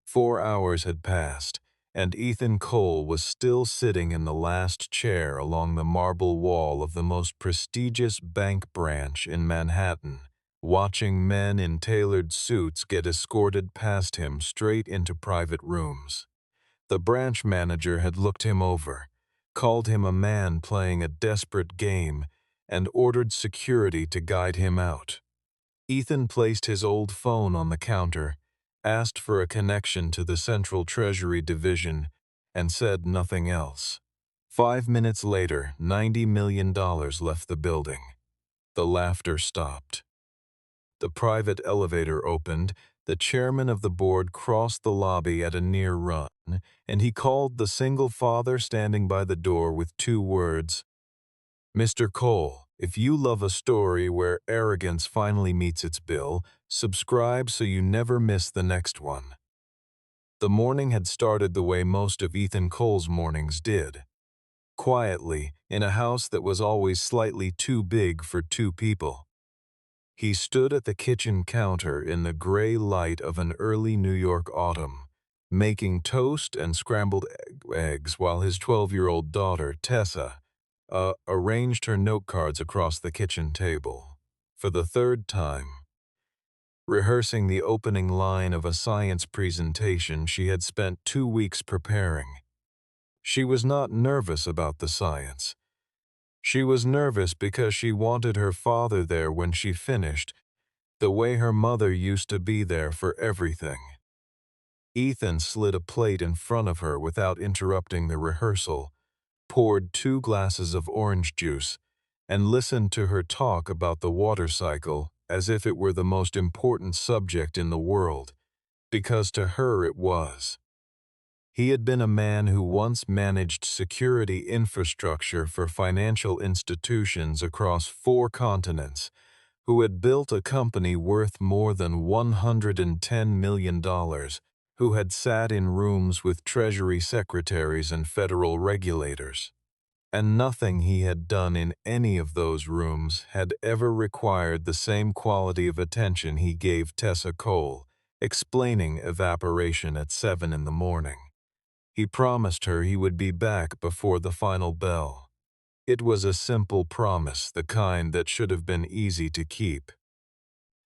4 hours had passed, and Ethan Cole was still sitting in the last chair along the marble wall of the most prestigious bank branch in Manhattan, watching men in tailored suits get escorted past him straight into private rooms. The branch manager had looked him over, called him a man playing a desperate game, and ordered security to guide him out. Ethan placed his old phone on the counter, asked for a connection to the Central Treasury Division, and said nothing else. 5 minutes later, $90 million left the building. The laughter stopped. The private elevator opened, the chairman of the board crossed the lobby at a near run, and he called the single father standing by the door with 2 words. "Mr. Cole, if you love a story where arrogance finally meets its bill, subscribe so you never miss the next one." The morning had started the way most of Ethan Cole's mornings did. Quietly, in a house that was always slightly too big for 2 people. He stood at the kitchen counter in the gray light of an early New York autumn, making toast and scrambled eggs while his 12-year-old daughter, Tessa, arranged her note cards across the kitchen table. For the third time, rehearsing the opening line of a science presentation she had spent 2 weeks preparing. She was not nervous about the science. She was nervous because she wanted her father there when she finished, the way her mother used to be there for everything. Ethan slid a plate in front of her without interrupting the rehearsal, poured 2 glasses of orange juice, and listened to her talk about the water cycle as if it were the most important subject in the world, because to her it was. He had been a man who once managed security infrastructure for financial institutions across 4 continents, who had built a company worth more than $110 million, who had sat in rooms with Treasury secretaries and federal regulators. And nothing he had done in any of those rooms had ever required the same quality of attention he gave Tessa Cole, explaining evaporation at 7 in the morning. He promised her he would be back before the final bell. It was a simple promise, the kind that should have been easy to keep.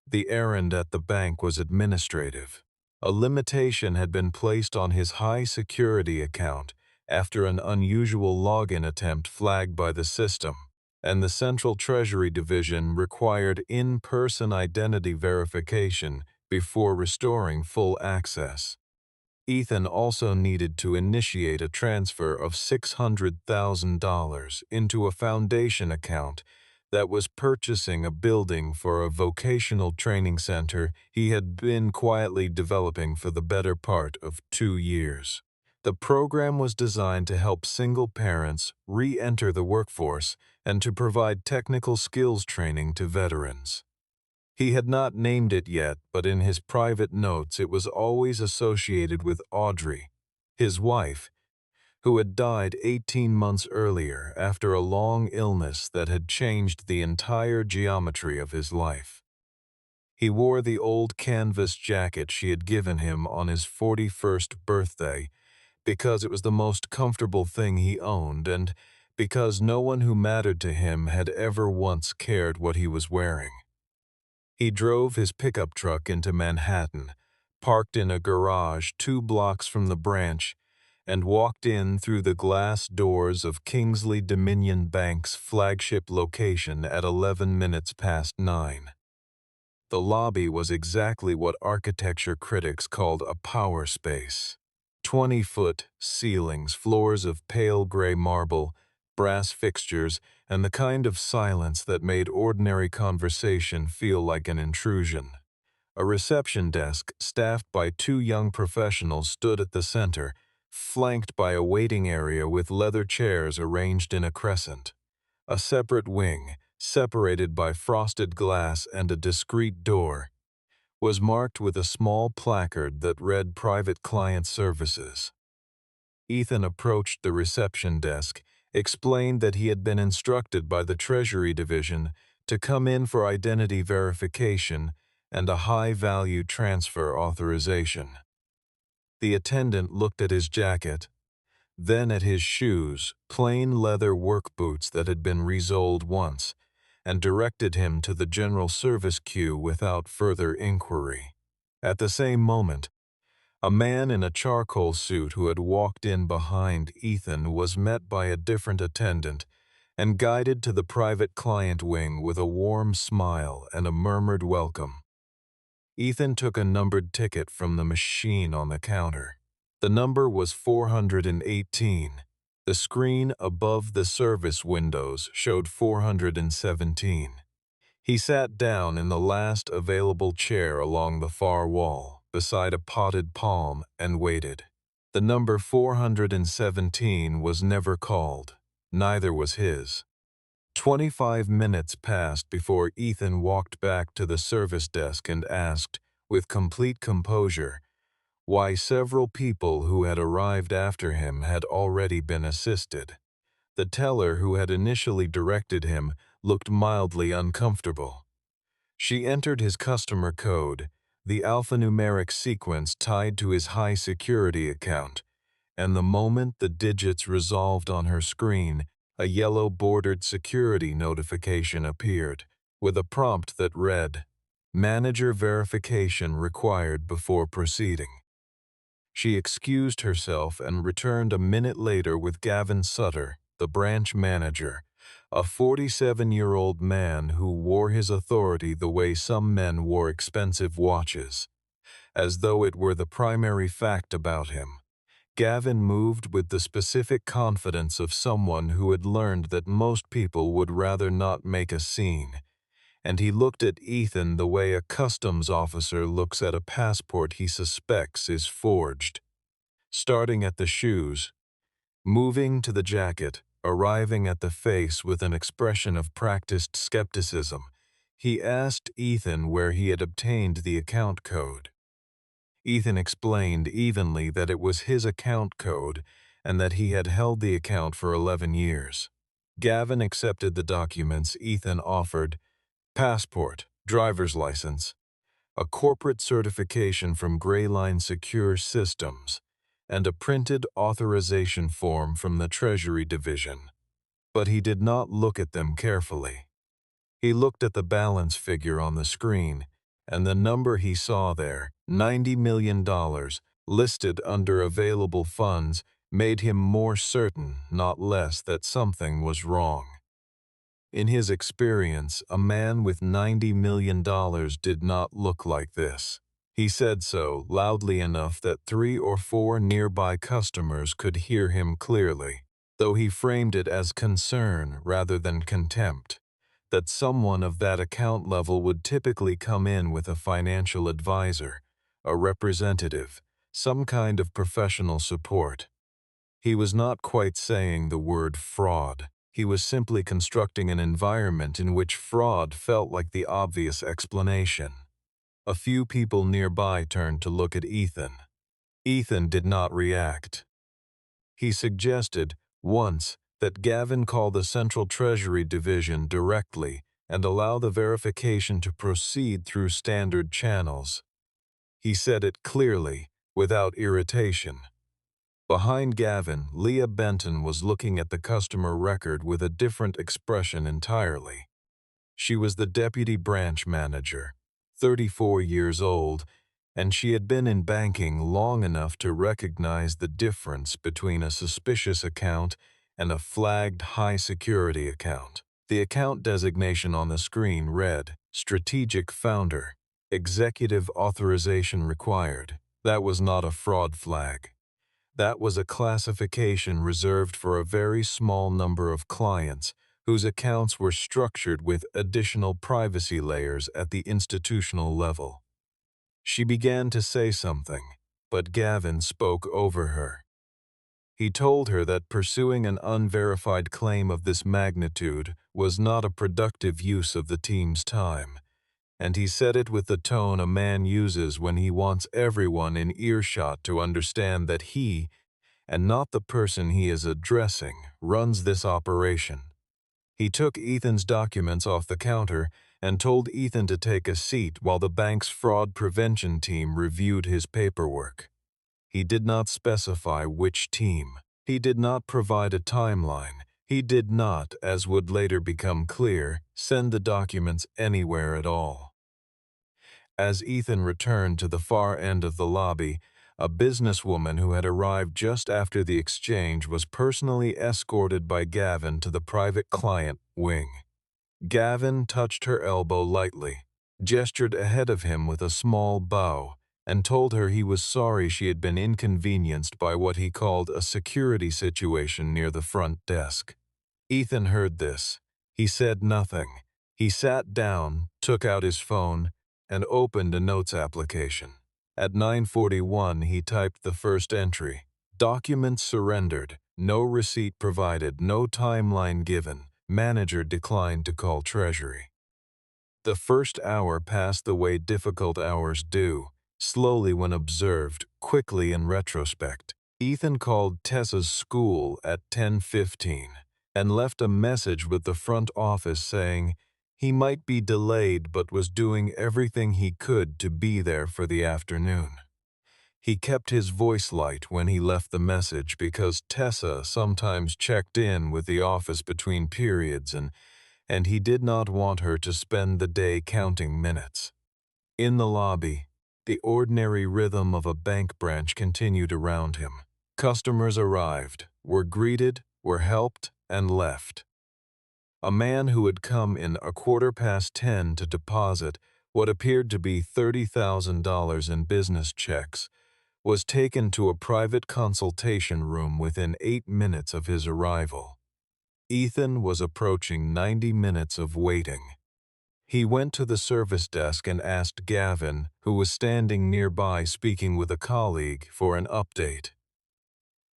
The errand at the bank was administrative. A limitation had been placed on his high-security account after an unusual login attempt flagged by the system, and the Central Treasury Division required in-person identity verification before restoring full access. Ethan also needed to initiate a transfer of $600,000 into a foundation account that was purchasing a building for a vocational training center he had been quietly developing for the better part of 2 years. The program was designed to help single parents re-enter the workforce and to provide technical skills training to veterans. He had not named it yet, but in his private notes it was always associated with Audrey, his wife, who had died 18 months earlier after a long illness that had changed the entire geometry of his life. He wore the old canvas jacket she had given him on his 41st birthday because it was the most comfortable thing he owned and because no one who mattered to him had ever once cared what he was wearing. He drove his pickup truck into Manhattan, parked in a garage 2 blocks from the branch, and walked in through the glass doors of Kingsley Dominion Bank's flagship location at 11 minutes past 9. The lobby was exactly what architecture critics called a power space. 20-foot ceilings, floors of pale gray marble, brass fixtures, and the kind of silence that made ordinary conversation feel like an intrusion. A reception desk staffed by 2 young professionals stood at the center, flanked by a waiting area with leather chairs arranged in a crescent. A separate wing, separated by frosted glass and a discreet door, was marked with a small placard that read Private Client Services. Ethan approached the reception desk, explained that he had been instructed by the Treasury Division to come in for identity verification and a high-value transfer authorization. The attendant looked at his jacket, then at his shoes, plain leather work boots that had been resoled once, and directed him to the general service queue without further inquiry. At the same moment, a man in a charcoal suit who had walked in behind Ethan was met by a different attendant and guided to the private client wing with a warm smile and a murmured welcome. Ethan took a numbered ticket from the machine on the counter. The number was 418. The screen above the service windows showed 417. He sat down in the last available chair along the far wall, beside a potted palm, and waited. The number 417 was never called. Neither was his. 25 minutes passed before Ethan walked back to the service desk and asked, with complete composure, why several people who had arrived after him had already been assisted. The teller who had initially directed him looked mildly uncomfortable. She entered his customer code, the alphanumeric sequence tied to his high-security account, and the moment the digits resolved on her screen, a yellow-bordered security notification appeared, with a prompt that read, "Manager verification required before proceeding." She excused herself and returned a minute later with Gavin Sutter, the branch manager, a 47-year-old man who wore his authority the way some men wore expensive watches, as though it were the primary fact about him. Gavin moved with the specific confidence of someone who had learned that most people would rather not make a scene, and he looked at Ethan the way a customs officer looks at a passport he suspects is forged. Starting at the shoes, moving to the jacket, arriving at the face with an expression of practiced skepticism, he asked Ethan where he had obtained the account code. Ethan explained evenly that it was his account code and that he had held the account for 11 years. Gavin accepted the documents Ethan offered: passport, driver's license, a corporate certification from Grayline Secure Systems, and a printed authorization form from the Treasury Division. But he did not look at them carefully. He looked at the balance figure on the screen, and the number he saw there, $90 million, listed under available funds, made him more certain, not less, that something was wrong. In his experience, a man with $90 million did not look like this. He said so loudly enough that 3 or 4 nearby customers could hear him clearly, though he framed it as concern rather than contempt, that someone of that account level would typically come in with a financial advisor, a representative, some kind of professional support. He was not quite saying the word fraud. He was simply constructing an environment in which fraud felt like the obvious explanation. A few people nearby turned to look at Ethan. Ethan did not react. He suggested, once, that Gavin call the Central Treasury Division directly and allow the verification to proceed through standard channels. He said it clearly, without irritation. Behind Gavin, Leah Benton was looking at the customer record with a different expression entirely. She was the deputy branch manager, 34 years old, and she had been in banking long enough to recognize the difference between a suspicious account and a flagged high-security account. The account designation on the screen read, "Strategic Founder, Executive Authorization Required." That was not a fraud flag. That was a classification reserved for a very small number of clients whose accounts were structured with additional privacy layers at the institutional level. She began to say something, but Gavin spoke over her. He told her that pursuing an unverified claim of this magnitude was not a productive use of the team's time, and he said it with the tone a man uses when he wants everyone in earshot to understand that he, and not the person he is addressing, runs this operation. He took Ethan's documents off the counter and told Ethan to take a seat while the bank's fraud prevention team reviewed his paperwork. He did not specify which team. He did not provide a timeline. He did not, as would later become clear, send the documents anywhere at all. As Ethan returned to the far end of the lobby, a businesswoman who had arrived just after the exchange was personally escorted by Gavin to the private client wing. Gavin touched her elbow lightly, gestured ahead of him with a small bow, and told her he was sorry she had been inconvenienced by what he called a security situation near the front desk. Ethan heard this. He said nothing. He sat down, took out his phone, and opened a notes application. At 9:41, he typed the first entry. Documents surrendered. No receipt provided. No timeline given. Manager declined to call Treasury. The first hour passed the way difficult hours do, slowly when observed, quickly in retrospect. Ethan called Tessa's school at 10:15 and left a message with the front office saying he might be delayed but was doing everything he could to be there for the afternoon. He kept his voice light when he left the message because Tessa sometimes checked in with the office between periods and he did not want her to spend the day counting minutes. In the lobby, the ordinary rhythm of a bank branch continued around him. Customers arrived, were greeted, were helped, and left. A man who had come in 10:15 to deposit what appeared to be $30,000 in business checks was taken to a private consultation room within 8 minutes of his arrival. Ethan was approaching 90 minutes of waiting. He went to the service desk and asked Gavin, who was standing nearby speaking with a colleague, for an update.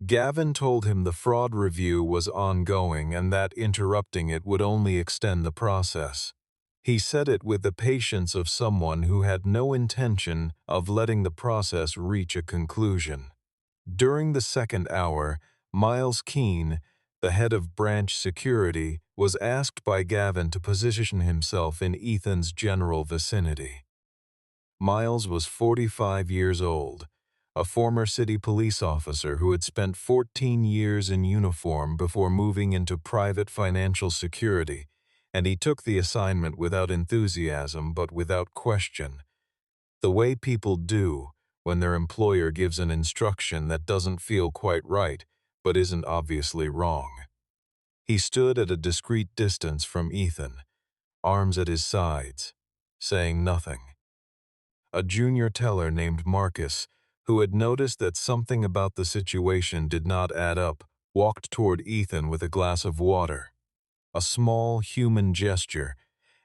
Gavin told him the fraud review was ongoing and that interrupting it would only extend the process. He said it with the patience of someone who had no intention of letting the process reach a conclusion. During the second hour, Miles Keene, the head of branch security, was asked by Gavin to position himself in Ethan's general vicinity. Miles was 45 years old, a former city police officer who had spent 14 years in uniform before moving into private financial security, and he took the assignment without enthusiasm but without question, the way people do when their employer gives an instruction that doesn't feel quite right but isn't obviously wrong. He stood at a discreet distance from Ethan, arms at his sides, saying nothing. A junior teller named Marcus, who had noticed that something about the situation did not add up, walked toward Ethan with a glass of water. A small human gesture,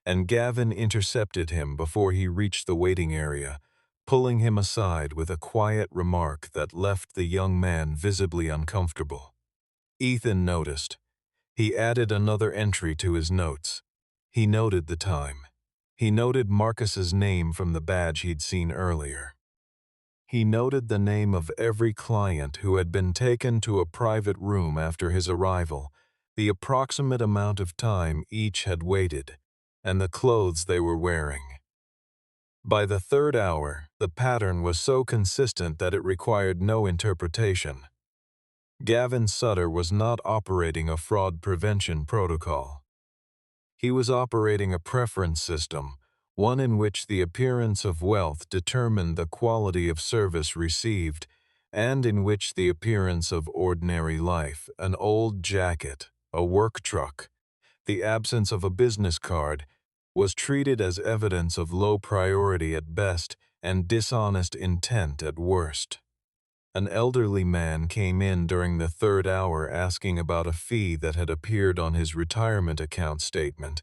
and Gavin intercepted him before he reached the waiting area, pulling him aside with a quiet remark that left the young man visibly uncomfortable. Ethan noticed. He added another entry to his notes. He noted the time. He noted Marcus's name from the badge he'd seen earlier. He noted the name of every client who had been taken to a private room after his arrival, the approximate amount of time each had waited, and the clothes they were wearing. By the third hour, the pattern was so consistent that it required no interpretation. Gavin Sutter was not operating a fraud prevention protocol. He was operating a preference system, one in which the appearance of wealth determined the quality of service received, and in which the appearance of ordinary life, an old jacket, a work truck, the absence of a business card, was treated as evidence of low priority at best and dishonest intent at worst. An elderly man came in during the third hour asking about a fee that had appeared on his retirement account statement,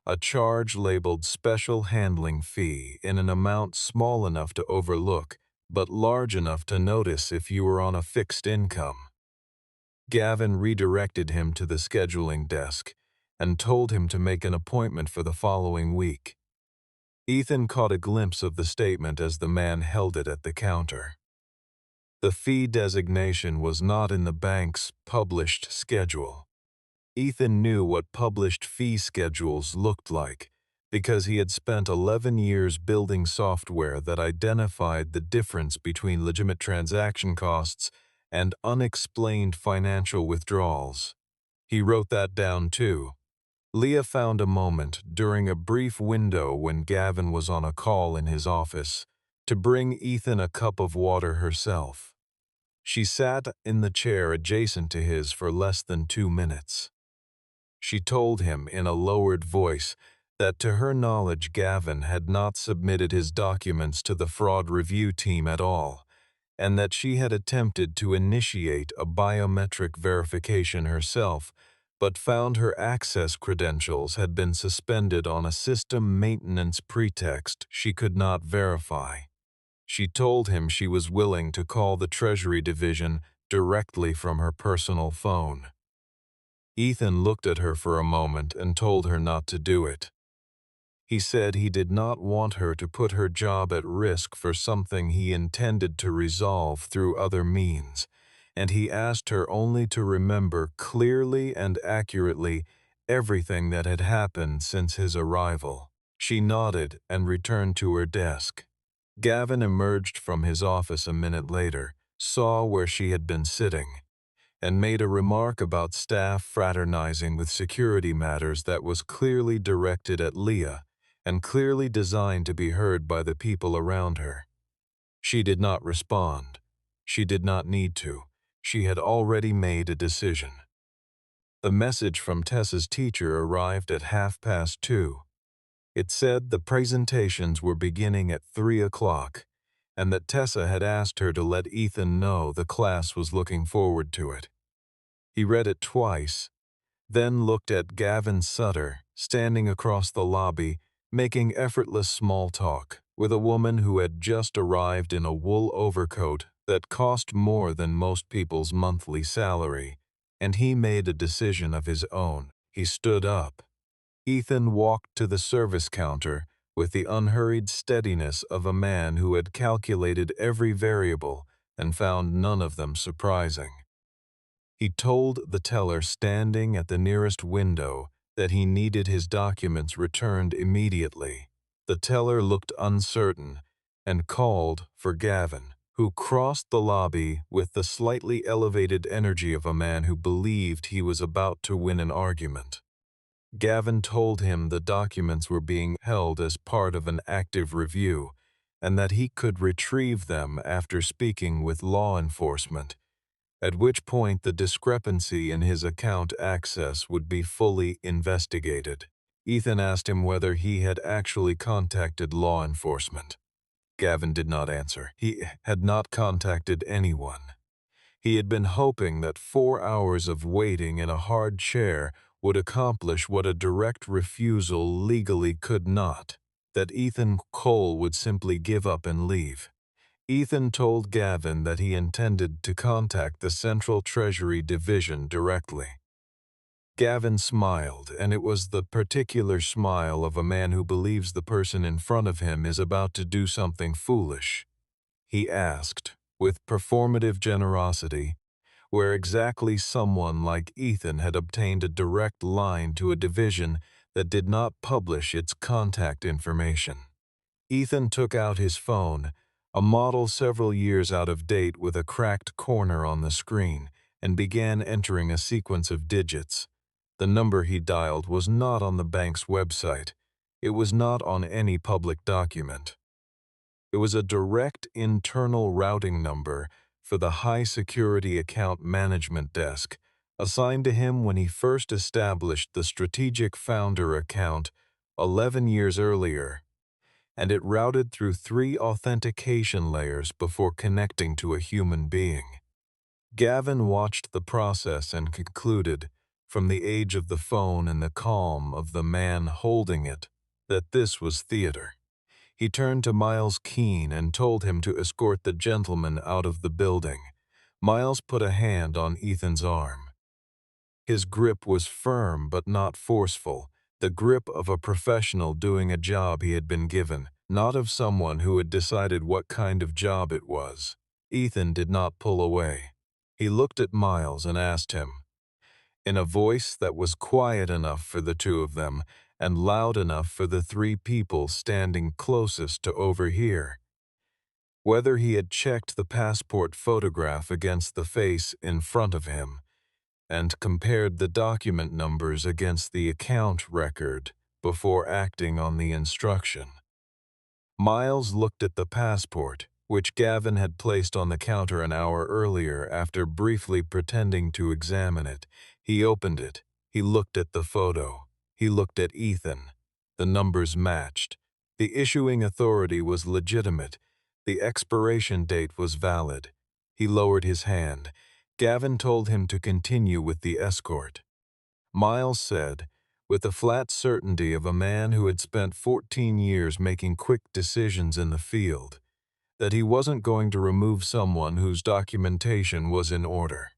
a charge labeled special handling fee in an amount small enough to overlook, but large enough to notice if you were on a fixed income. Gavin redirected him to the scheduling desk and told him to make an appointment for the following week. Ethan caught a glimpse of the statement as the man held it at the counter. The fee designation was not in the bank's published schedule. Ethan knew what published fee schedules looked like, because he had spent 11 years building software that identified the difference between legitimate transaction costs and unexplained financial withdrawals. He wrote that down too. Leah found a moment during a brief window when Gavin was on a call in his office to bring Ethan a cup of water herself. She sat in the chair adjacent to his for less than 2 minutes. She told him in a lowered voice that to her knowledge Gavin had not submitted his documents to the fraud review team at all, and that she had attempted to initiate a biometric verification herself, but found her access credentials had been suspended on a system maintenance pretext she could not verify. She told him she was willing to call the Treasury Division directly from her personal phone. Ethan looked at her for a moment and told her not to do it. He said he did not want her to put her job at risk for something he intended to resolve through other means, and he asked her only to remember clearly and accurately everything that had happened since his arrival. She nodded and returned to her desk. Gavin emerged from his office a minute later, saw where she had been sitting, and made a remark about staff fraternizing with security matters that was clearly directed at Leah and clearly designed to be heard by the people around her. She did not respond. She did not need to. She had already made a decision. The message from Tessa's teacher arrived at 2:30. It said the presentations were beginning at 3 o'clock, and that Tessa had asked her to let Ethan know the class was looking forward to it. He read it twice, then looked at Gavin Sutter, standing across the lobby, making effortless small talk with a woman who had just arrived in a wool overcoat that cost more than most people's monthly salary, and he made a decision of his own. He stood up. Ethan walked to the service counter with the unhurried steadiness of a man who had calculated every variable and found none of them surprising. He told the teller standing at the nearest window that he needed his documents returned immediately. The teller looked uncertain and called for Gavin, who crossed the lobby with the slightly elevated energy of a man who believed he was about to win an argument. Gavin told him the documents were being held as part of an active review and that he could retrieve them after speaking with law enforcement, at which point the discrepancy in his account access would be fully investigated. Ethan asked him whether he had actually contacted law enforcement. Gavin did not answer. He had not contacted anyone. He had been hoping that 4 hours of waiting in a hard chair would accomplish what a direct refusal legally could not, that Ethan Cole would simply give up and leave. Ethan told Gavin that he intended to contact the Central Treasury Division directly. Gavin smiled, and it was the particular smile of a man who believes the person in front of him is about to do something foolish. He asked, with performative generosity, where exactly someone like Ethan had obtained a direct line to a division that did not publish its contact information. Ethan took out his phone, a model several years out of date with a cracked corner on the screen, and began entering a sequence of digits. The number he dialed was not on the bank's website. It was not on any public document. It was a direct internal routing number for the high-security account management desk, assigned to him when he first established the Strategic Founder account 11 years earlier, and it routed through 3 authentication layers before connecting to a human being. Gavin watched the process and concluded, from the age of the phone and the calm of the man holding it, that this was theater. He turned to Miles Keene and told him to escort the gentleman out of the building. Miles put a hand on Ethan's arm. His grip was firm but not forceful, the grip of a professional doing a job he had been given, not of someone who had decided what kind of job it was. Ethan did not pull away. He looked at Miles and asked him, in a voice that was quiet enough for the two of them, and loud enough for the three people standing closest to overhear. Whether he had checked the passport photograph against the face in front of him and compared the document numbers against the account record before acting on the instruction. Miles looked at the passport, which Gavin had placed on the counter an hour earlier after briefly pretending to examine it. He opened it. He looked at the photo. He looked at Ethan. The numbers matched. The issuing authority was legitimate. The expiration date was valid. He lowered his hand. Gavin told him to continue with the escort. Miles said, with the flat certainty of a man who had spent 14 years making quick decisions in the field, that he wasn't going to remove someone whose documentation was in order.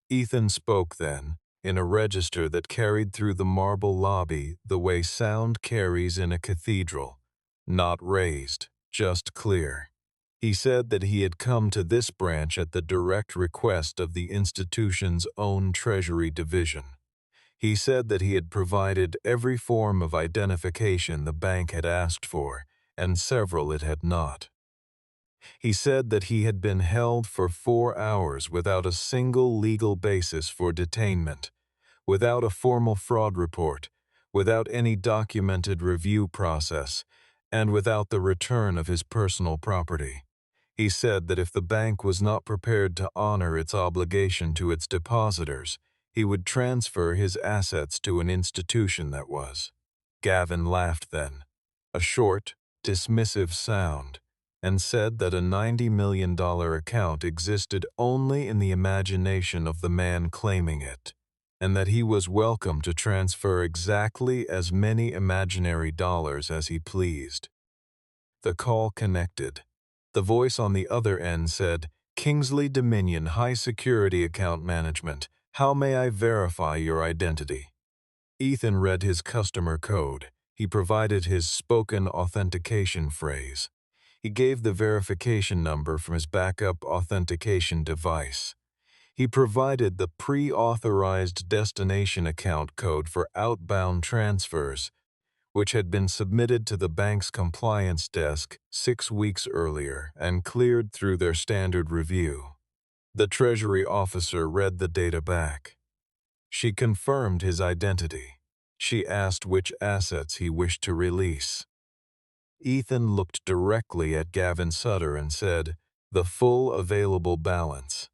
Ethan spoke then, in a register that carried through the marble lobby the way sound carries in a cathedral, not raised, just clear. He said that he had come to this branch at the direct request of the institution's own Treasury Division. He said that he had provided every form of identification the bank had asked for, and several it had not. He said that he had been held for 4 hours without a single legal basis for detainment, without a formal fraud report, without any documented review process, and without the return of his personal property. He said that if the bank was not prepared to honor its obligation to its depositors, he would transfer his assets to an institution that was. Gavin laughed then, a short, dismissive sound, and said that a $90 million account existed only in the imagination of the man claiming it, and that he was welcome to transfer exactly as many imaginary dollars as he pleased. The call connected. The voice on the other end said, "Kingsley Dominion High Security Account Management. How may I verify your identity?" Ethan read his customer code. He provided his spoken authentication phrase. He gave the verification number from his backup authentication device. He provided the pre-authorized destination account code for outbound transfers, which had been submitted to the bank's compliance desk 6 weeks earlier and cleared through their standard review. The Treasury officer read the data back. She confirmed his identity. She asked which assets he wished to release. Ethan looked directly at Gavin Sutter and said, "The full available balance."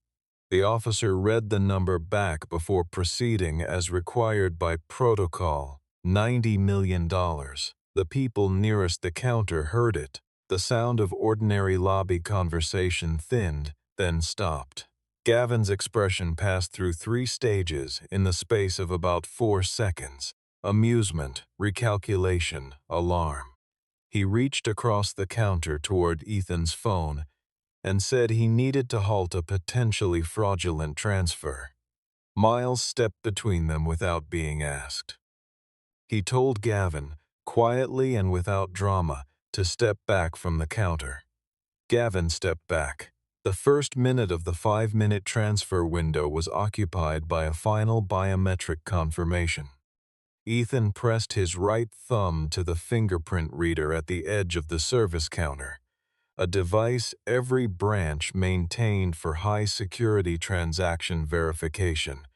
The officer read the number back before proceeding as required by protocol, $90 million. The people nearest the counter heard it. The sound of ordinary lobby conversation thinned, then stopped. Gavin's expression passed through 3 stages in the space of about 4 seconds: amusement, recalculation, alarm. He reached across the counter toward Ethan's phone and said he needed to halt a potentially fraudulent transfer. Miles stepped between them without being asked. He told Gavin, quietly and without drama, to step back from the counter. Gavin stepped back. The first minute of the 5-minute transfer window was occupied by a final biometric confirmation. Ethan pressed his right thumb to the fingerprint reader at the edge of the service counter, a device every branch maintained for high-security transaction verification,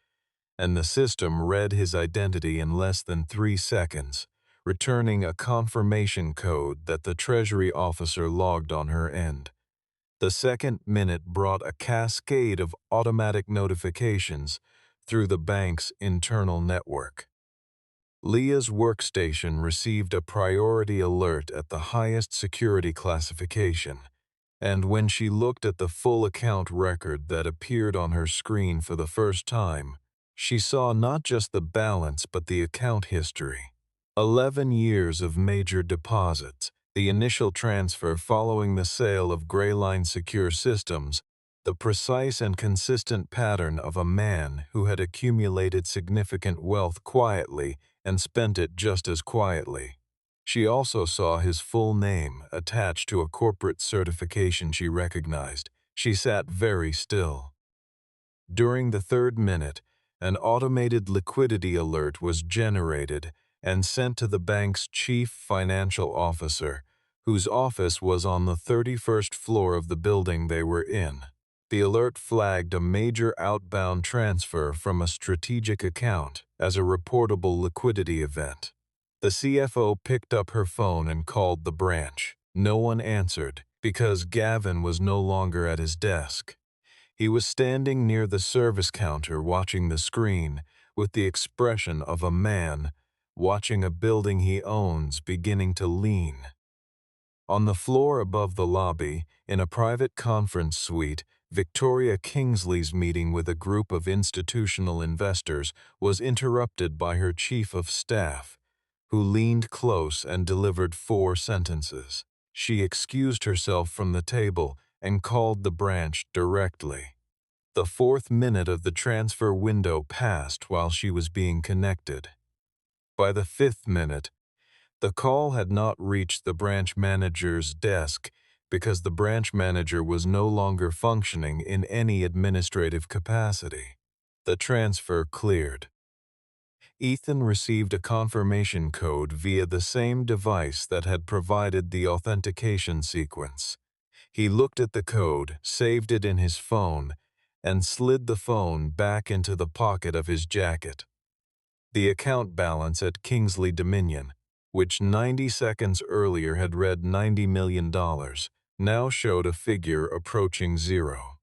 and the system read his identity in less than 3 seconds, returning a confirmation code that the Treasury officer logged on her end. The second minute brought a cascade of automatic notifications through the bank's internal network. Leah's workstation received a priority alert at the highest security classification, and when she looked at the full account record that appeared on her screen for the first time, she saw not just the balance but the account history. 11 years of major deposits, the initial transfer following the sale of Greyline Secure Systems, the precise and consistent pattern of a man who had accumulated significant wealth quietly and spent it just as quietly. She also saw his full name attached to a corporate certification she recognized. She sat very still. During the 3rd minute, an automated liquidity alert was generated and sent to the bank's chief financial officer, whose office was on the 31st floor of the building they were in. The alert flagged a major outbound transfer from a strategic account as a reportable liquidity event. The CFO picked up her phone and called the branch. No one answered because Gavin was no longer at his desk. He was standing near the service counter watching the screen with the expression of a man watching a building he owns beginning to lean. On the floor above the lobby, in a private conference suite, Victoria Kingsley's meeting with a group of institutional investors was interrupted by her chief of staff, who leaned close and delivered 4 sentences. She excused herself from the table and called the branch directly. The 4th minute of the transfer window passed while she was being connected. By the 5th minute, the call had not reached the branch manager's desk because the branch manager was no longer functioning in any administrative capacity. The transfer cleared. Ethan received a confirmation code via the same device that had provided the authentication sequence. He looked at the code, saved it in his phone, and slid the phone back into the pocket of his jacket. The account balance at Kingsley Dominion, which 90 seconds earlier had read $90 million, now showed a figure approaching 0.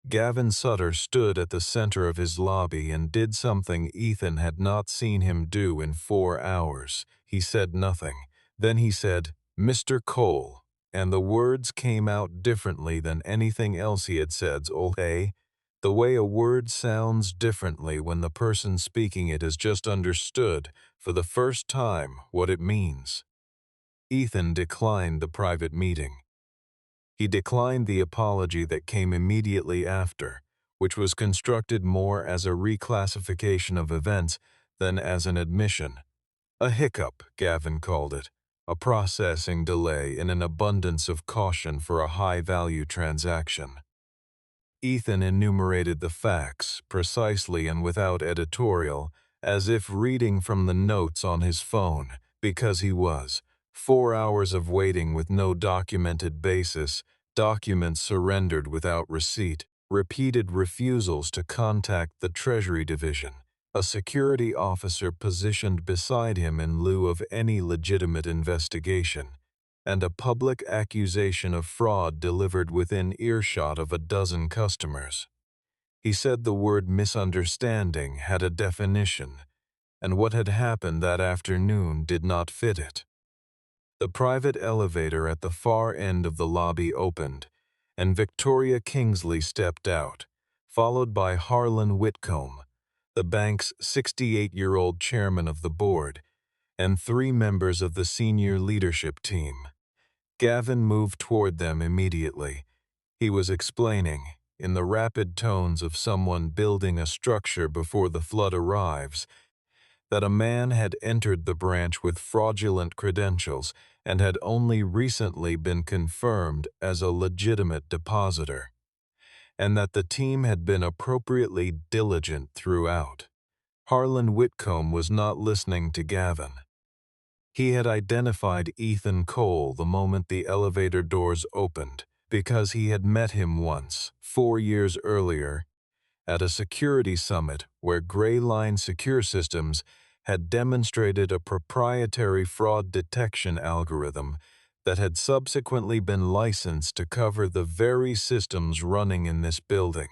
Gavin Sutter stood at the center of his lobby and did something Ethan had not seen him do in 4 hours. He said nothing. Then he said, "Mr. Cole," and the words came out differently than anything else he had said all day. The way a word sounds differently when the person speaking it has just understood for the first time what it means. Ethan declined the private meeting. He declined the apology that came immediately after, which was constructed more as a reclassification of events than as an admission. A hiccup, Gavin called it, a processing delay in an abundance of caution for a high-value transaction. Ethan enumerated the facts, precisely and without editorial, as if reading from the notes on his phone, because he was. 4 hours of waiting with no documented basis, documents surrendered without receipt, repeated refusals to contact the Treasury Division, a security officer positioned beside him in lieu of any legitimate investigation, and a public accusation of fraud delivered within earshot of a dozen customers. He said the word misunderstanding had a definition, and what had happened that afternoon did not fit it. The private elevator at the far end of the lobby opened, and Victoria Kingsley stepped out, followed by Harlan Whitcomb, the bank's 68-year-old chairman of the board, and 3 members of the senior leadership team. Gavin moved toward them immediately. He was explaining, in the rapid tones of someone building a structure before the flood arrives, that a man had entered the branch with fraudulent credentials and had only recently been confirmed as a legitimate depositor, and that the team had been appropriately diligent throughout. Harlan Whitcomb was not listening to Gavin. He had identified Ethan Cole the moment the elevator doors opened, because he had met him once, 4 years earlier, at a security summit where Gray Line Secure Systems had demonstrated a proprietary fraud detection algorithm that had subsequently been licensed to cover the very systems running in this building.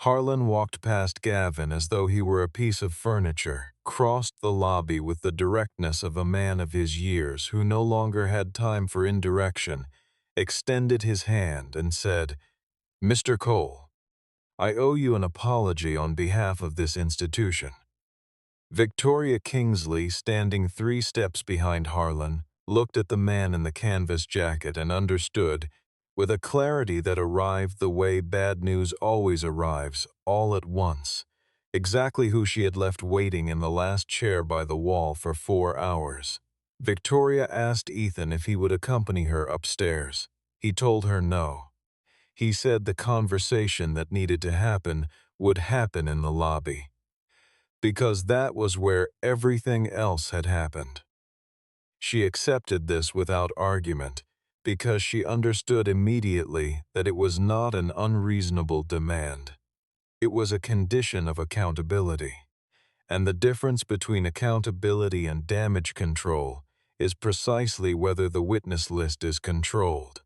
Harlan walked past Gavin as though he were a piece of furniture, crossed the lobby with the directness of a man of his years who no longer had time for indirection, extended his hand and said, "Mr. Cole, I owe you an apology on behalf of this institution." Victoria Kingsley, standing 3 steps behind Harlan, looked at the man in the canvas jacket and understood, with a clarity that arrived the way bad news always arrives, all at once, exactly who she had left waiting in the last chair by the wall for 4 hours. Victoria asked Ethan if he would accompany her upstairs. He told her no. He said the conversation that needed to happen would happen in the lobby. because that was where everything else had happened. She accepted this without argument, because she understood immediately that it was not an unreasonable demand. It was a condition of accountability. And the difference between accountability and damage control is precisely whether the witness list is controlled.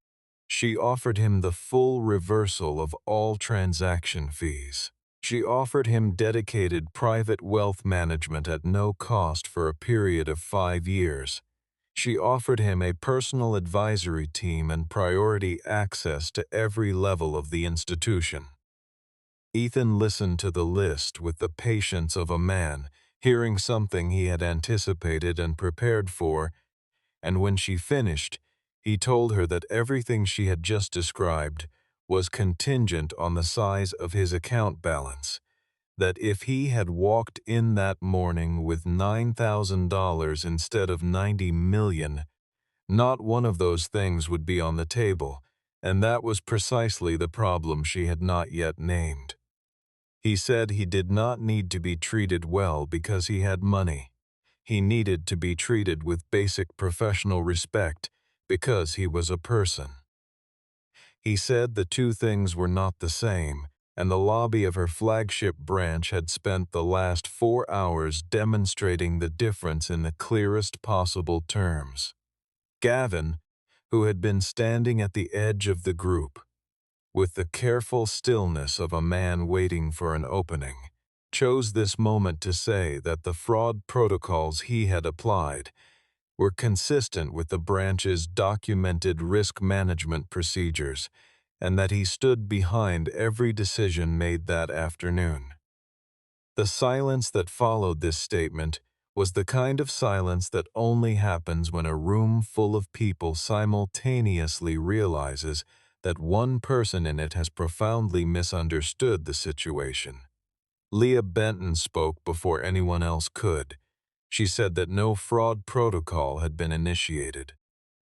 She offered him the full reversal of all transaction fees. She offered him dedicated private wealth management at no cost for a period of 5 years. She offered him a personal advisory team and priority access to every level of the institution. Ethan listened to the list with the patience of a man, hearing something he had anticipated and prepared for, and when she finished, he told her that everything she had just described was contingent on the size of his account balance, that if he had walked in that morning with $9,000 instead of $90 million, not one of those things would be on the table, and that was precisely the problem she had not yet named. He said he did not need to be treated well because he had money. He needed to be treated with basic professional respect because he was a person. He said the two things were not the same, and the lobby of her flagship branch had spent the last 4 hours demonstrating the difference in the clearest possible terms. Gavin, who had been standing at the edge of the group, with the careful stillness of a man waiting for an opening, chose this moment to say that the fraud protocols he had applied were consistent with the branch's documented risk management procedures, and that he stood behind every decision made that afternoon. The silence that followed this statement was the kind of silence that only happens when a room full of people simultaneously realizes that one person in it has profoundly misunderstood the situation. Leah Benton spoke before anyone else could. She said that no fraud protocol had been initiated.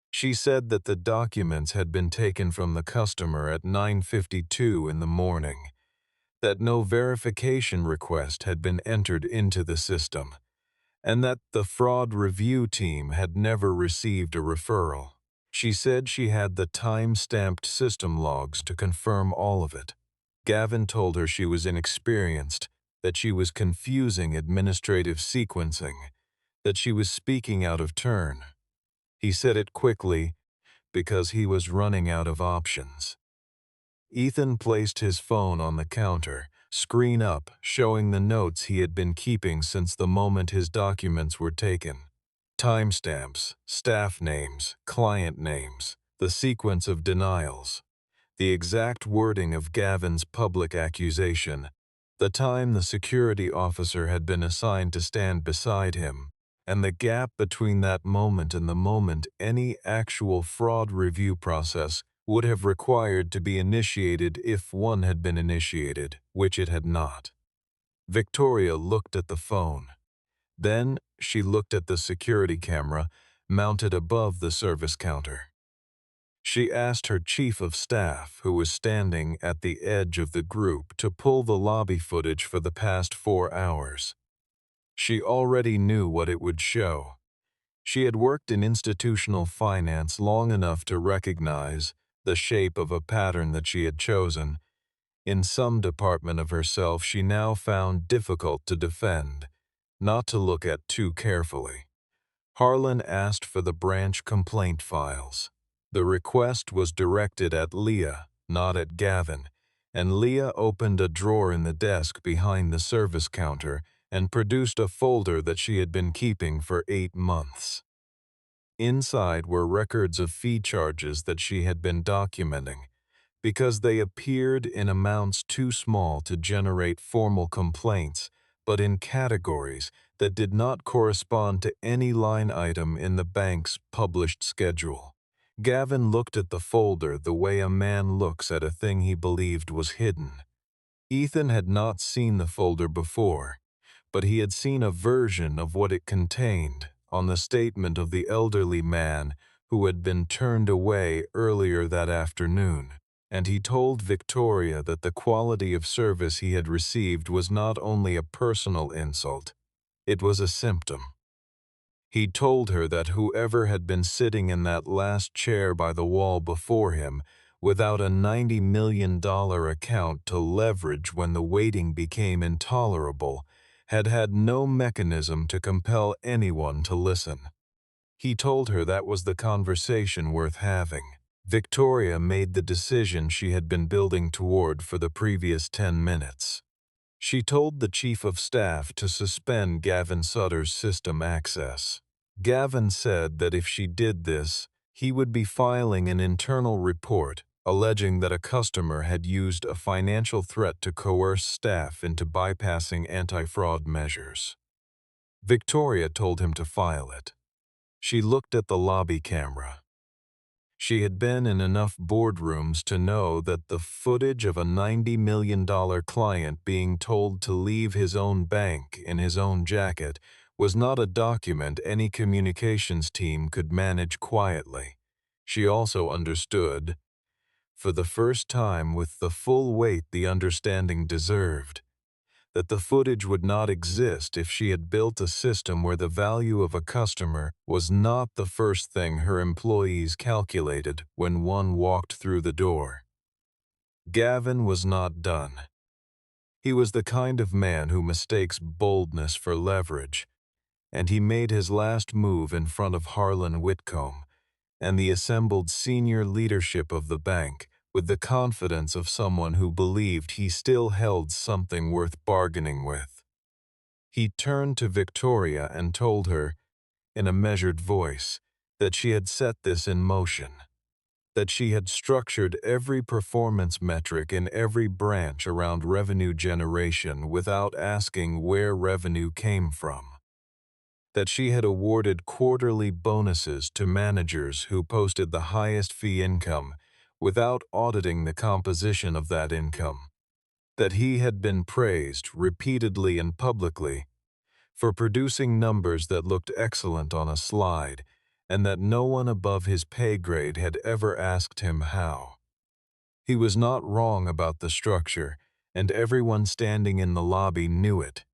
She said that the documents had been taken from the customer at 9:52 in the morning, that no verification request had been entered into the system, and that the fraud review team had never received a referral. She said she had the time-stamped system logs to confirm all of it. Gavin told her she was inexperienced, that she was confusing administrative sequencing, that she was speaking out of turn. He said it quickly because he was running out of options. Ethan placed his phone on the counter, screen up, showing the notes he had been keeping since the moment his documents were taken. Timestamps, staff names, client names, the sequence of denials, the exact wording of Gavin's public accusation, the time the security officer had been assigned to stand beside him, and the gap between that moment and the moment any actual fraud review process would have required to be initiated if one had been initiated, which it had not. Victoria looked at the phone. Then she looked at the security camera mounted above the service counter. She asked her chief of staff, who was standing at the edge of the group, to pull the lobby footage for the past 4 hours. She already knew what it would show. She had worked in institutional finance long enough to recognize the shape of a pattern that she had chosen. In some department of herself she now found difficult to defend, not to look at too carefully. Harlan asked for the branch complaint files. The request was directed at Leah, not at Gavin, and Leah opened a drawer in the desk behind the service counter and produced a folder that she had been keeping for 8 months. Inside were records of fee charges that she had been documenting, because they appeared in amounts too small to generate formal complaints, but in categories that did not correspond to any line item in the bank's published schedule. Gavin looked at the folder the way a man looks at a thing he believed was hidden. Ethan had not seen the folder before, but he had seen a version of what it contained on the statement of the elderly man who had been turned away earlier that afternoon, and he told Victoria that the quality of service he had received was not only a personal insult, it was a symptom. He told her that whoever had been sitting in that last chair by the wall before him without a $90 million account to leverage when the waiting became intolerable had had no mechanism to compel anyone to listen. He told her that was the conversation worth having. Victoria made the decision she had been building toward for the previous 10 minutes. She told the chief of staff to suspend Gavin Sutter's system access. Gavin said that if she did this, he would be filing an internal report alleging that a customer had used a financial threat to coerce staff into bypassing anti-fraud measures. Victoria told him to file it. She looked at the lobby camera. She had been in enough boardrooms to know that the footage of a $90 million client being told to leave his own bank in his own jacket was not a document any communications team could manage quietly. She also understood, for the first time with the full weight the understanding deserved, that the footage would not exist if she had built a system where the value of a customer was not the first thing her employees calculated when one walked through the door. Gavin was not done. He was the kind of man who mistakes boldness for leverage, and he made his last move in front of Harlan Whitcomb and the assembled senior leadership of the bank with the confidence of someone who believed he still held something worth bargaining with. He turned to Victoria and told her, in a measured voice, that she had set this in motion, that she had structured every performance metric in every branch around revenue generation without asking where revenue came from, that she had awarded quarterly bonuses to managers who posted the highest fee income without auditing the composition of that income, that he had been praised repeatedly and publicly for producing numbers that looked excellent on a slide, and that no one above his pay grade had ever asked him how. He was not wrong about the structure, and everyone standing in the lobby knew it,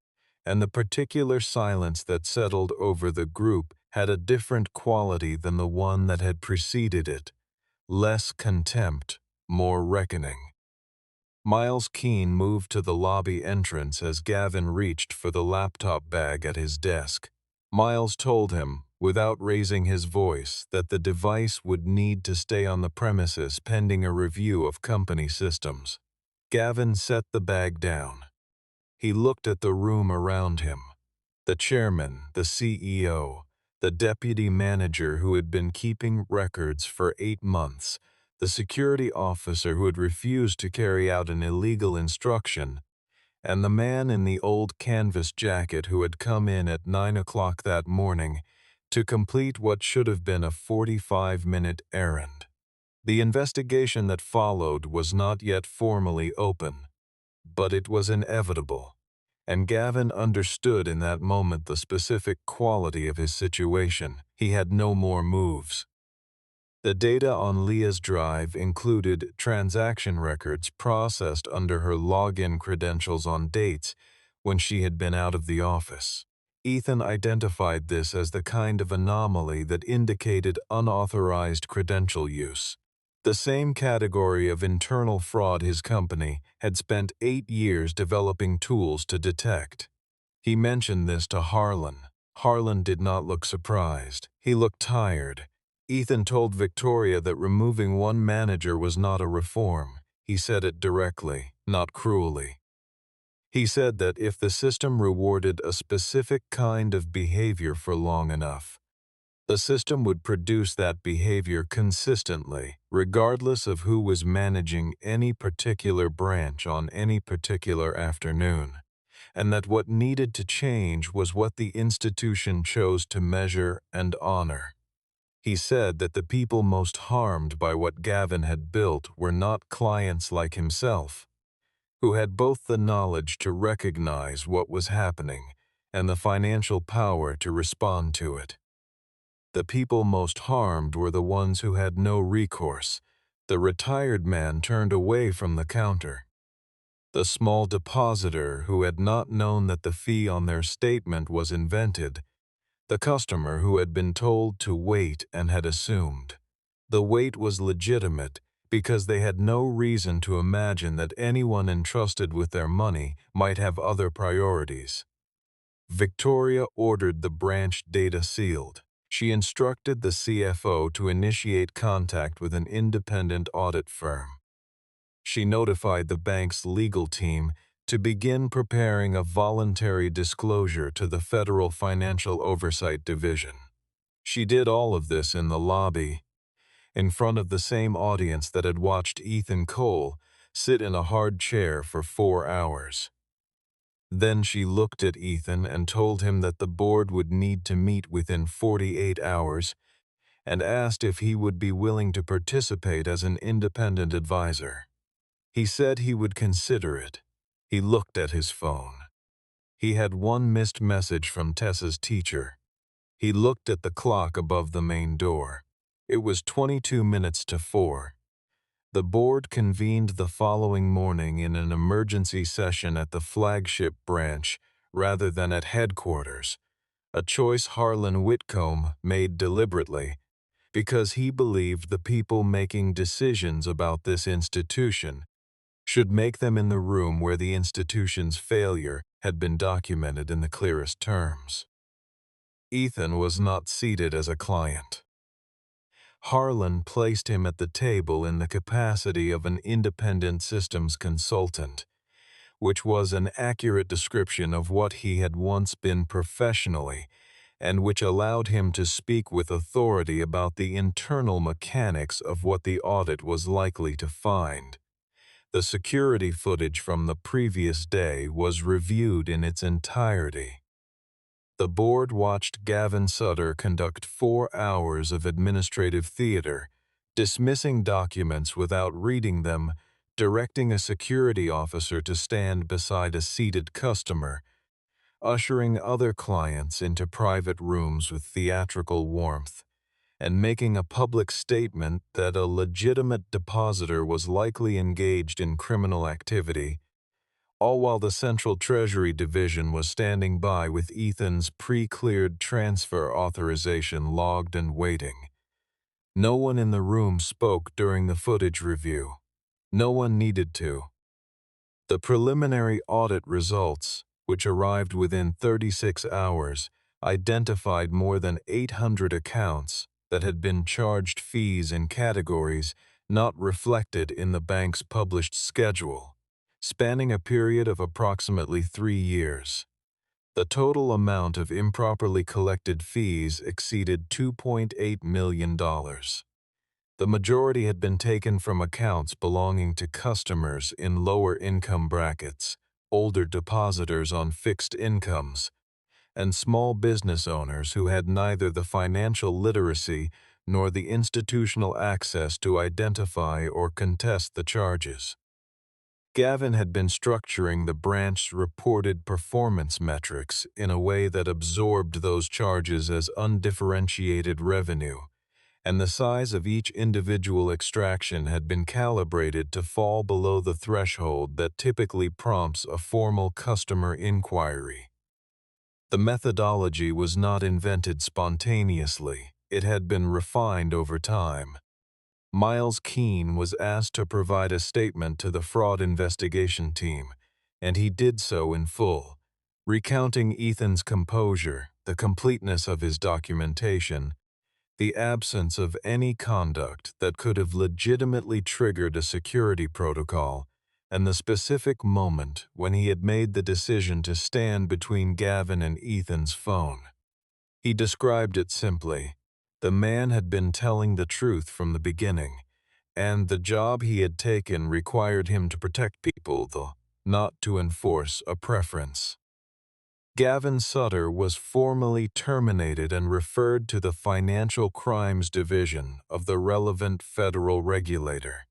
and the particular silence that settled over the group had a different quality than the one that had preceded it, less contempt, more reckoning. Miles Keene moved to the lobby entrance as Gavin reached for the laptop bag at his desk. Miles told him, without raising his voice, that the device would need to stay on the premises pending a review of company systems. Gavin set the bag down. He looked at the room around him. The chairman, the CEO, the deputy manager who had been keeping records for 8 months, the security officer who had refused to carry out an illegal instruction, and the man in the old canvas jacket who had come in at 9 o'clock that morning to complete what should have been a 45-minute errand. The investigation that followed was not yet formally open, but it was inevitable, and Gavin understood in that moment the specific quality of his situation. He had no more moves. The data on Leah's drive included transaction records processed under her login credentials on dates when she had been out of the office. Ethan identified this as the kind of anomaly that indicated unauthorized credential use, the same category of internal fraud his company had spent 8 years developing tools to detect. He mentioned this to Harlan. Harlan did not look surprised. He looked tired. Ethan told Victoria that removing one manager was not a reform. He said it directly, not cruelly. He said that if the system rewarded a specific kind of behavior for long enough, the system would produce that behavior consistently, regardless of who was managing any particular branch on any particular afternoon, and that what needed to change was what the institution chose to measure and honor. He said that the people most harmed by what Gavin had built were not clients like himself, who had both the knowledge to recognize what was happening and the financial power to respond to it. The people most harmed were the ones who had no recourse, The retired man turned away from the counter. The small depositor who had not known that the fee on their statement was invented, the customer who had been told to wait and had assumed. The wait was legitimate because they had no reason to imagine that anyone entrusted with their money might have other priorities. Victoria ordered the branch data sealed. She instructed the CFO to initiate contact with an independent audit firm. She notified the bank's legal team to begin preparing a voluntary disclosure to the Federal Financial Oversight Division. She did all of this in the lobby, in front of the same audience that had watched Ethan Cole sit in a hard chair for 4 hours. Then she looked at Ethan and told him that the board would need to meet within 48 hours and asked if he would be willing to participate as an independent advisor. He said he would consider it. He looked at his phone. He had one missed message from Tessa's teacher. He looked at the clock above the main door. It was 22 minutes to 4. The board convened the following morning in an emergency session at the flagship branch rather than at headquarters, a choice Harlan Whitcomb made deliberately because he believed the people making decisions about this institution should make them in the room where the institution's failure had been documented in the clearest terms. Ethan was not seated as a client. Harlan placed him at the table in the capacity of an independent systems consultant, which was an accurate description of what he had once been professionally, and which allowed him to speak with authority about the internal mechanics of what the audit was likely to find. The security footage from the previous day was reviewed in its entirety. The board watched Gavin Sutter conduct 4 hours of administrative theater, dismissing documents without reading them, directing a security officer to stand beside a seated customer, ushering other clients into private rooms with theatrical warmth, and making a public statement that a legitimate depositor was likely engaged in criminal activity, all while the Central Treasury Division was standing by with Ethan's pre-cleared transfer authorization logged and waiting. No one in the room spoke during the footage review. No one needed to. The preliminary audit results, which arrived within 36 hours, identified more than 800 accounts that had been charged fees in categories not reflected in the bank's published schedule, spanning a period of approximately 3 years. The total amount of improperly collected fees exceeded $2.8 million. The majority had been taken from accounts belonging to customers in lower income brackets, older depositors on fixed incomes, and small business owners who had neither the financial literacy nor the institutional access to identify or contest the charges. Gavin had been structuring the branch's reported performance metrics in a way that absorbed those charges as undifferentiated revenue, and the size of each individual extraction had been calibrated to fall below the threshold that typically prompts a formal customer inquiry. The methodology was not invented spontaneously. It had been refined over time. Miles Keene was asked to provide a statement to the fraud investigation team, and he did so in full, recounting Ethan's composure, the completeness of his documentation, the absence of any conduct that could have legitimately triggered a security protocol, and the specific moment when he had made the decision to stand between Gavin and Ethan's phone. He described it simply. The man had been telling the truth from the beginning, and the job he had taken required him to protect people, though not to enforce a preference. Gavin Sutter was formally terminated and referred to the Financial Crimes Division of the relevant federal regulator.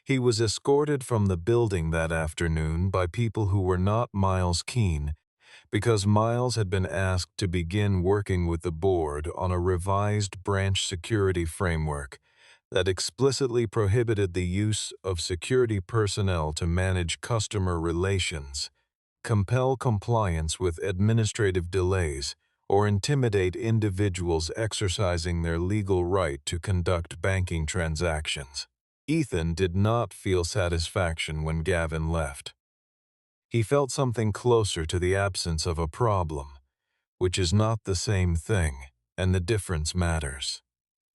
He was escorted from the building that afternoon by people who were not Miles Keene, because Miles had been asked to begin working with the board on a revised branch security framework that explicitly prohibited the use of security personnel to manage customer relations, compel compliance with administrative delays, or intimidate individuals exercising their legal right to conduct banking transactions. Ethan did not feel satisfaction when Gavin left. He felt something closer to the absence of a problem, which is not the same thing, and the difference matters.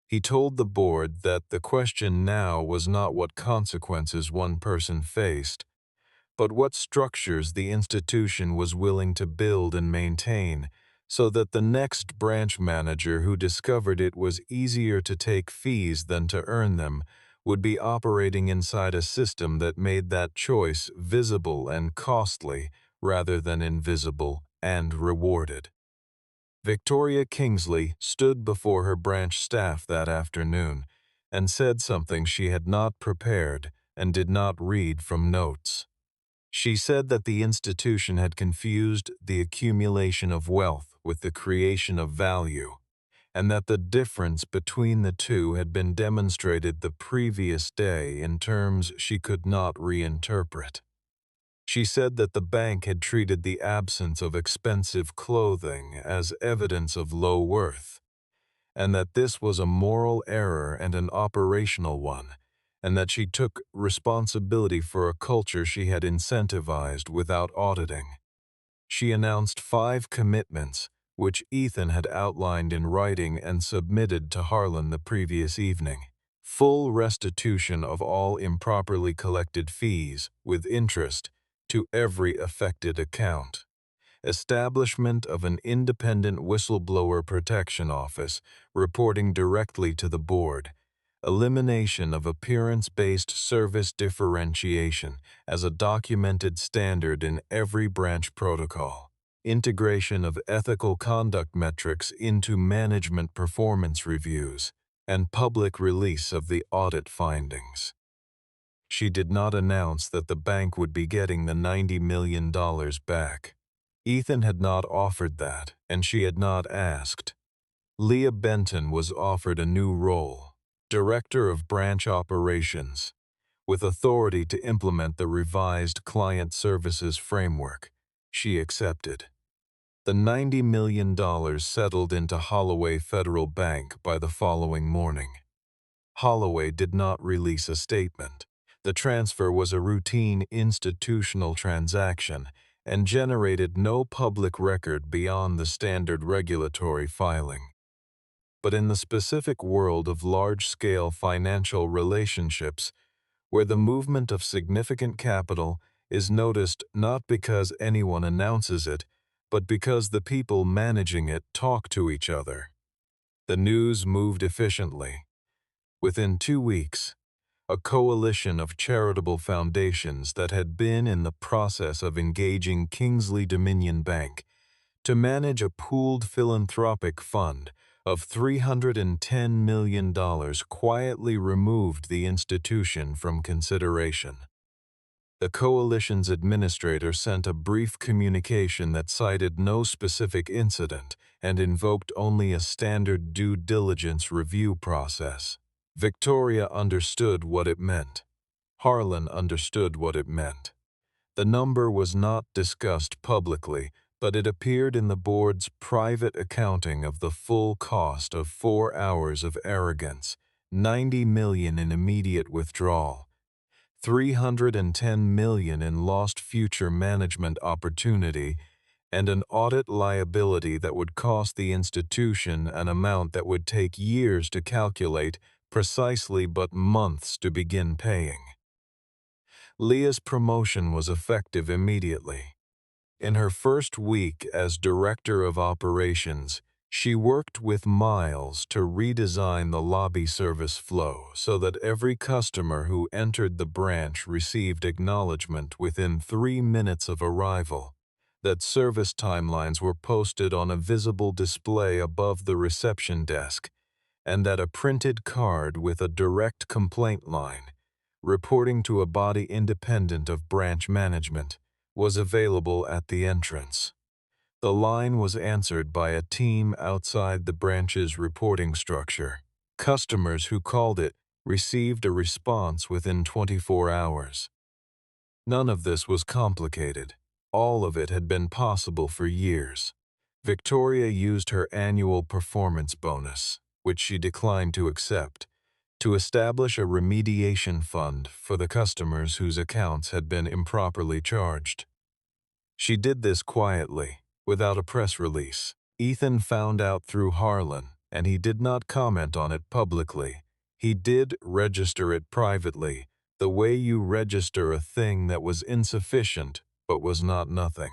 He told the board that the question now was not what consequences one person faced, but what structures the institution was willing to build and maintain so that the next branch manager who discovered it was easier to take fees than to earn them would be operating inside a system that made that choice visible and costly rather than invisible and rewarded. Victoria Kingsley stood before her branch staff that afternoon and said something she had not prepared and did not read from notes. She said that the institution had confused the accumulation of wealth with the creation of value, and that the difference between the two had been demonstrated the previous day in terms she could not reinterpret. She said that the bank had treated the absence of expensive clothing as evidence of low worth, and that this was a moral error and an operational one, and that she took responsibility for a culture she had incentivized without auditing. She announced 5 commitments, which Ethan had outlined in writing and submitted to Harlan the previous evening. Full restitution of all improperly collected fees, with interest, to every affected account. Establishment of an independent whistleblower protection office reporting directly to the board. Elimination of appearance-based service differentiation as a documented standard in every branch protocol. Integration of ethical conduct metrics into management performance reviews, and public release of the audit findings. She did not announce that the bank would be getting the $90 million back. Ethan had not offered that, and she had not asked. Leah Benton was offered a new role, Director of Branch Operations, with authority to implement the revised Client Services Framework. She accepted. The $90 million settled into Holloway Federal Bank by the following morning. Holloway did not release a statement. The transfer was a routine institutional transaction and generated no public record beyond the standard regulatory filing. But in the specific world of large-scale financial relationships, where the movement of significant capital is noticed not because anyone announces it, but because the people managing it talk to each other, the news moved efficiently. Within 2 weeks, a coalition of charitable foundations that had been in the process of engaging Kingsley Dominion Bank to manage a pooled philanthropic fund of $310 million quietly removed the institution from consideration. The coalition's administrator sent a brief communication that cited no specific incident and invoked only a standard due diligence review process. Victoria understood what it meant. Harlan understood what it meant. The number was not discussed publicly, but it appeared in the board's private accounting of the full cost of 4 hours of arrogance, $90 million in immediate withdrawal, $310 million in lost future management opportunity, and an audit liability that would cost the institution an amount that would take years to calculate precisely but months to begin paying. Leah's promotion was effective immediately. In her first week as Director of Operations, she worked with Miles to redesign the lobby service flow so that every customer who entered the branch received acknowledgement within 3 minutes of arrival, that service timelines were posted on a visible display above the reception desk, and that a printed card with a direct complaint line, reporting to a body independent of branch management, was available at the entrance. The line was answered by a team outside the branch's reporting structure. Customers who called it received a response within 24 hours. None of this was complicated. All of it had been possible for years. Victoria used her annual performance bonus, which she declined to accept, to establish a remediation fund for the customers whose accounts had been improperly charged. She did this quietly, without a press release. Ethan found out through Harlan, and he did not comment on it publicly. He did register it privately, the way you register a thing that was insufficient but was not nothing.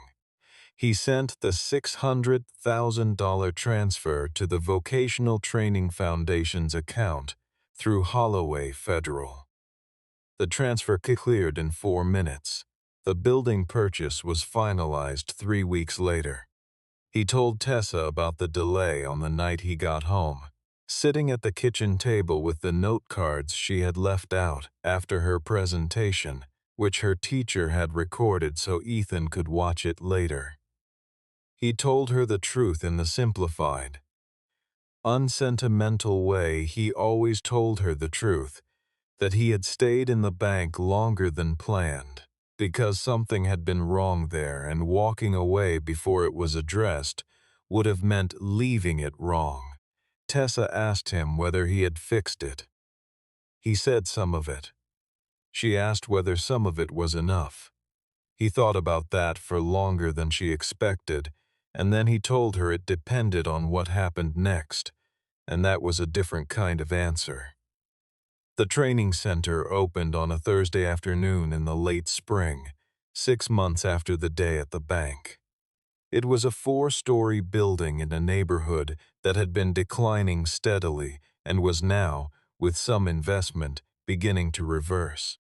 He sent the $600,000 transfer to the Vocational Training Foundation's account through Holloway Federal. The transfer cleared in 4 minutes. The building purchase was finalized 3 weeks later. He told Tessa about the delay on the night he got home, sitting at the kitchen table with the note cards she had left out after her presentation, which her teacher had recorded so Ethan could watch it later. He told her the truth in the simplified, unsentimental way he always told her the truth, that he had stayed in the bank longer than planned, because something had been wrong there, and walking away before it was addressed would have meant leaving it wrong. Tessa asked him whether he had fixed it. He said some of it. She asked whether some of it was enough. He thought about that for longer than she expected, and then he told her it depended on what happened next, and that was a different kind of answer. The training center opened on a Thursday afternoon in the late spring, 6 months after the day at the bank. It was a 4-story building in a neighborhood that had been declining steadily and was now, with some investment, beginning to reverse.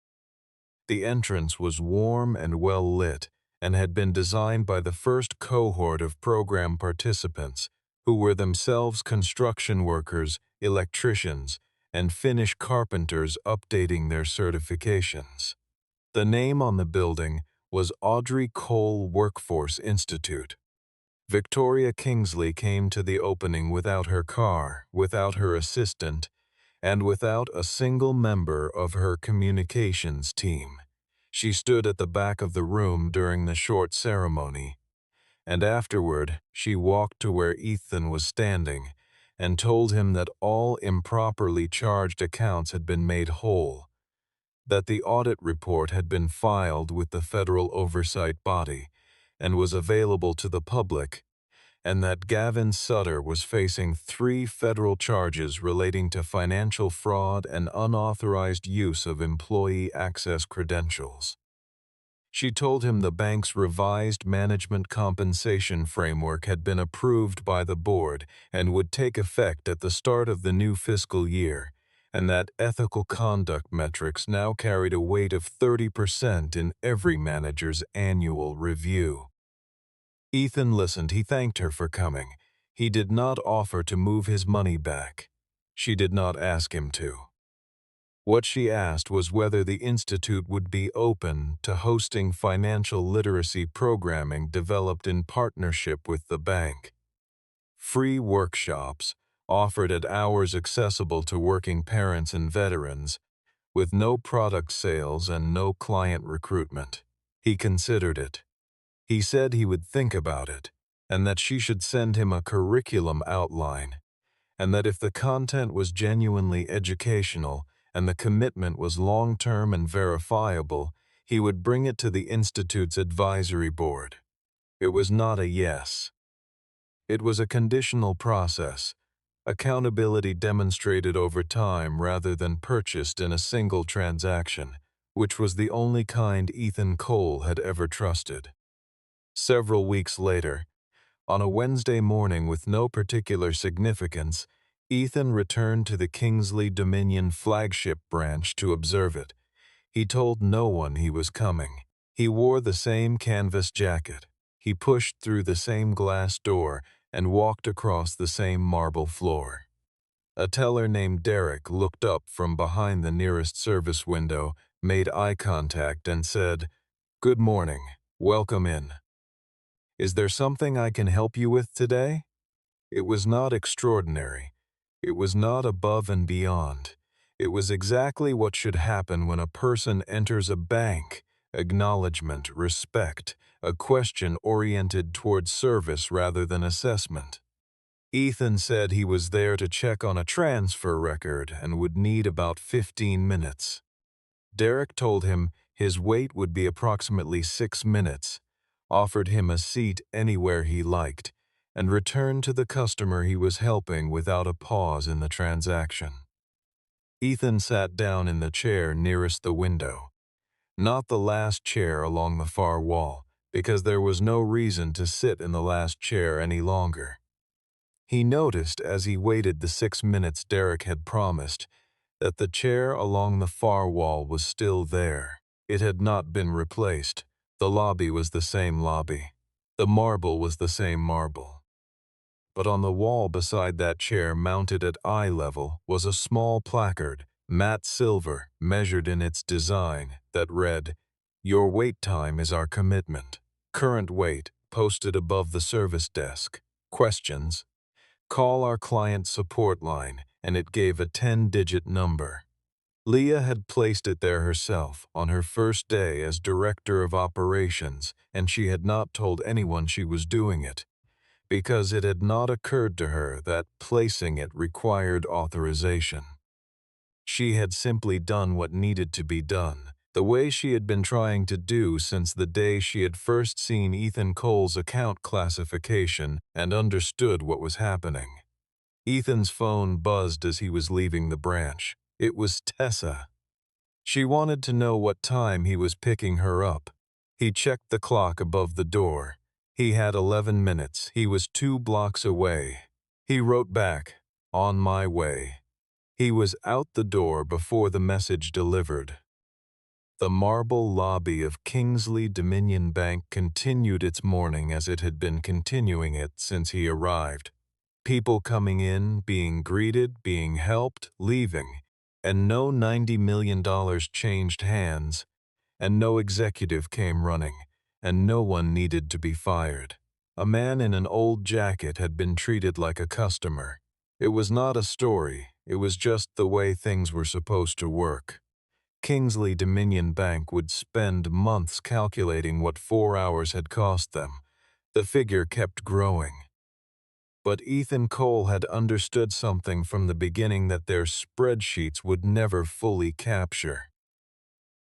The entrance was warm and well lit and had been designed by the first cohort of program participants, who were themselves construction workers, electricians, and Finnish carpenters updating their certifications. The name on the building was Audrey Cole Workforce Institute. Victoria Kingsley came to the opening without her car, without her assistant, and without a single member of her communications team. She stood at the back of the room during the short ceremony, and afterward she walked to where Ethan was standing and told him that all improperly charged accounts had been made whole, that the audit report had been filed with the federal oversight body and was available to the public, and that Gavin Sutter was facing 3 federal charges relating to financial fraud and unauthorized use of employee access credentials. She told him the bank's revised management compensation framework had been approved by the board and would take effect at the start of the new fiscal year, and that ethical conduct metrics now carried a weight of 30% in every manager's annual review. Ethan listened. He thanked her for coming. He did not offer to move his money back. She did not ask him to. What she asked was whether the institute would be open to hosting financial literacy programming developed in partnership with the bank. Free workshops, offered at hours accessible to working parents and veterans, with no product sales and no client recruitment. He considered it. He said he would think about it, and that she should send him a curriculum outline, and that if the content was genuinely educational and the commitment was long-term and verifiable, he would bring it to the Institute's advisory board. It was not a yes. It was a conditional process, accountability demonstrated over time rather than purchased in a single transaction, which was the only kind Ethan Cole had ever trusted. Several weeks later, on a Wednesday morning with no particular significance, Ethan returned to the Kingsley Dominion flagship branch to observe it. He told no one he was coming. He wore the same canvas jacket. He pushed through the same glass door and walked across the same marble floor. A teller named Derek looked up from behind the nearest service window, made eye contact, and said, "Good morning. Welcome in. Is there something I can help you with today?" It was not extraordinary. It was not above and beyond. It was exactly what should happen when a person enters a bank: acknowledgement, respect, a question oriented toward service rather than assessment. Ethan said he was there to check on a transfer record and would need about 15 minutes. Derek told him his wait would be approximately 6 minutes, offered him a seat anywhere he liked, and returned to the customer he was helping without a pause in the transaction. Ethan sat down in the chair nearest the window, not the last chair along the far wall, because there was no reason to sit in the last chair any longer. He noticed as he waited the 6 minutes Derek had promised that the chair along the far wall was still there. It had not been replaced. The lobby was the same lobby. The marble was the same marble. But on the wall beside that chair, mounted at eye level, was a small placard, matte silver, measured in its design, that read, "Your wait time is our commitment. Current wait," posted above the service desk. Questions? Call our client support line, and it gave a 10-digit number. Leah had placed it there herself on her first day as director of operations, and she had not told anyone she was doing it, because it had not occurred to her that placing it required authorization. She had simply done what needed to be done, the way she had been trying to do since the day she had first seen Ethan Cole's account classification and understood what was happening. Ethan's phone buzzed as he was leaving the branch. It was Tessa. She wanted to know what time he was picking her up. He checked the clock above the door. He had 11 minutes. He was 2 blocks away. He wrote back, "On my way." He was out the door before the message delivered. The marble lobby of Kingsley Dominion Bank continued its morning as it had been continuing it since he arrived. People coming in, being greeted, being helped, leaving, and no $90 million changed hands, and no executive came running, and no one needed to be fired. A man in an old jacket had been treated like a customer. It was not a story, it was just the way things were supposed to work. Kingsley Dominion Bank would spend months calculating what 4 hours had cost them. The figure kept growing. But Ethan Cole had understood something from the beginning that their spreadsheets would never fully capture.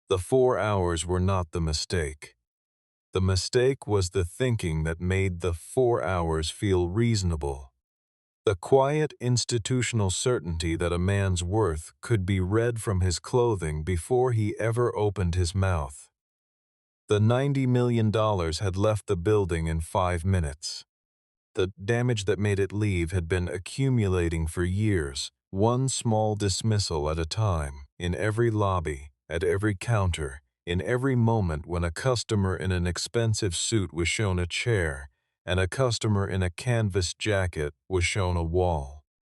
The 4 hours were not the mistake. The mistake was the thinking that made the 4 hours feel reasonable. The quiet institutional certainty that a man's worth could be read from his clothing before he ever opened his mouth. The $90 million had left the building in 5 minutes. The damage that made it leave had been accumulating for years, one small dismissal at a time, in every lobby, at every counter, in every moment when a customer in an expensive suit was shown a chair, and a customer in a canvas jacket was shown a wall.